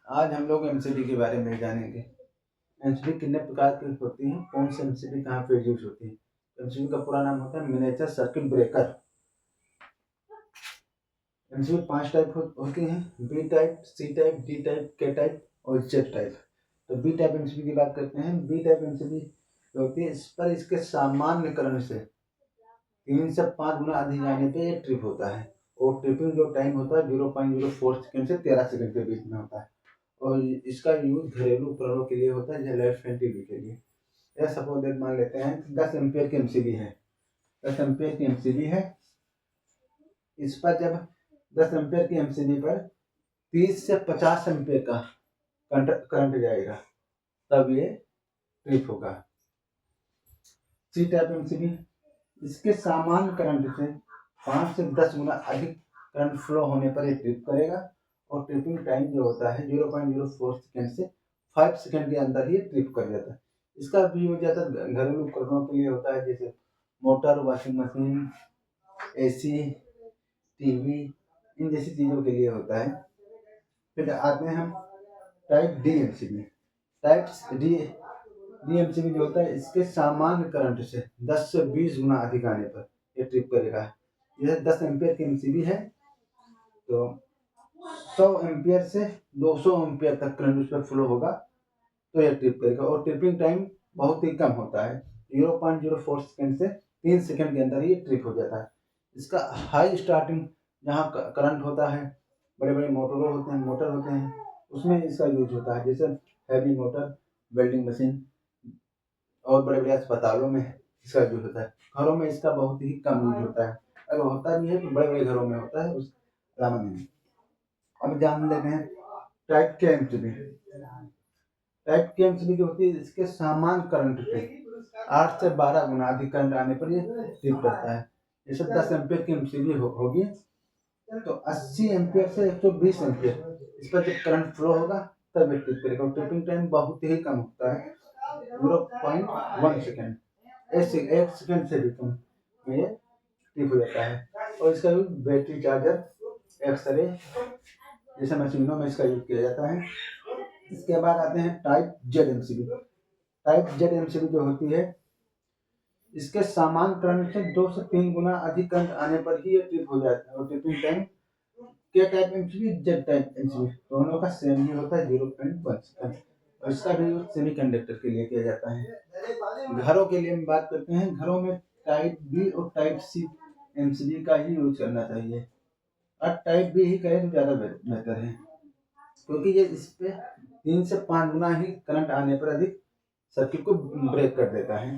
आज हम लोग एमसीबी के बारे में जानेंगे। एमसीबी कितने प्रकार की होती हैं, कौन सी एमसीबी कहाँ पे यूज होती है। एमसीबी का पूरा नाम होता है miniature circuit breaker. MCB 5 type होती हैं, B type, C type, D type, K type और जेड टाइप। तो बी टाइप एमसीबी की बात करते हैं। बी टाइप एमसीबी होती है, इस पर इसके सामान्य करंट से 3 से 5 गुना अधिक आने पे ये ट्रिप होता है। और ट्रिपिंग जो टाइम होता है 0.04 सेकंड से 13 सेकंड के बीच में होता है। और इसका यूज घरेलू उपकरणों के लिए होता है, जैसे लाइट फैन टीवी के लिए। या सपोज दैट मान लेते हैं 10 एम्पियर की एमसीबी है। 10 एम्पियर की एमसीबी है, इस पर जब 10 एम्पियर की एमसीबी पर 30 से 50 एम्पियर का करंट जाएगा, तब ये ट्रिप होगा। सी टाइप एमसीबी, इसके सामान्य करंट से 5 से 10 गुना अधिक करंट फ्लो होने पर ये ट्रिप करेगा। और ट्रिपिंग टाइम जो होता है 0.04 सेकेंड से 5 सेकेंड के अंदर ही ट्रिप कर जाता है। इसका भी यूज ज़्यादा घरेलू उपकरणों के लिए होता है, जैसे motor, washing machine, AC, TV, इन जैसी चीज़ों के लिए होता है। फिर आते हैं हम type D MCB. Type D MCB जो होता है, इसके सामान्य करंट से 10 से 20 गुना अधिक आने पर ये ट्रिप करेगा। यह 10 एम्पियर की एमसीबी है, तो 100 एम्पियर से 200 एम्पियर तक करंट उस पर फ्लो होगा तो यह ट्रिप करेगा। और ट्रिपिंग टाइम बहुत ही कम होता है, 0.04 सेकेंड से 3 सेकेंड के अंदर ही ट्रिप हो जाता है। इसका हाई स्टार्टिंग जहाँ करंट होता है, बड़े बड़े मोटर होते हैं, उसमें इसका यूज होता है, जैसे हैवी मोटर, वेल्डिंग मशीन और बड़े बड़े अस्पतालों में इसका यूज होता है। घरों में इसका बहुत ही कम यूज होता है, अगर होता भी है तो बड़े बड़े घरों में होता है, उस अलावा नहीं। अब जान लेते हैं टाइप के एमसीबी। टाइप के एमसीबी जो होती है, इसके सामान्य करंट से 8 से 12 गुना अधिक करंट आने पर ये ट्रिप करता है। जैसे 10 एम्पियर की एमसीबी होगी, तो 80 एम्पियर से 120 एम्पियर इस पर जब करंट फ्लो होगा तब ये ट्रिप करेगा। ट्रिपिंग टाइम बहुत ही कम होता है, 0.1 सेकेंड, एक सेकेंड से भी कम में ये ट्रिप हो जाता है। और इसका यूज बैटरी चार्जर, एक्सरे जैसे मशीनों में इसका यूज किया जाता है। इसके बाद आते हैं type Z MCB. Type Z MCB जो होती है, इसके सामान्य करंट से 2 से 3 गुना अधिक करंट आने पर ही ये ट्रिप हो जाता है। और ट्रिपिंग टाइम के type MCB, Z type MCB दोनों का सेम ही होता है, 0.1 सेकंड। और इसका भी यूज सेमीकंडक्टर के लिए किया जाता है। घरों के लिए हम बात करते हैं, घरों में टाइप बी और टाइप सी एमसीबी का ही यूज करना चाहिए। और टाइप बी ही करें तो ज़्यादा बेहतर है, क्योंकि ये इस पे 3 से 5 गुना ही करंट आने पर अधिक सर्किट को ब्रेक कर देता है।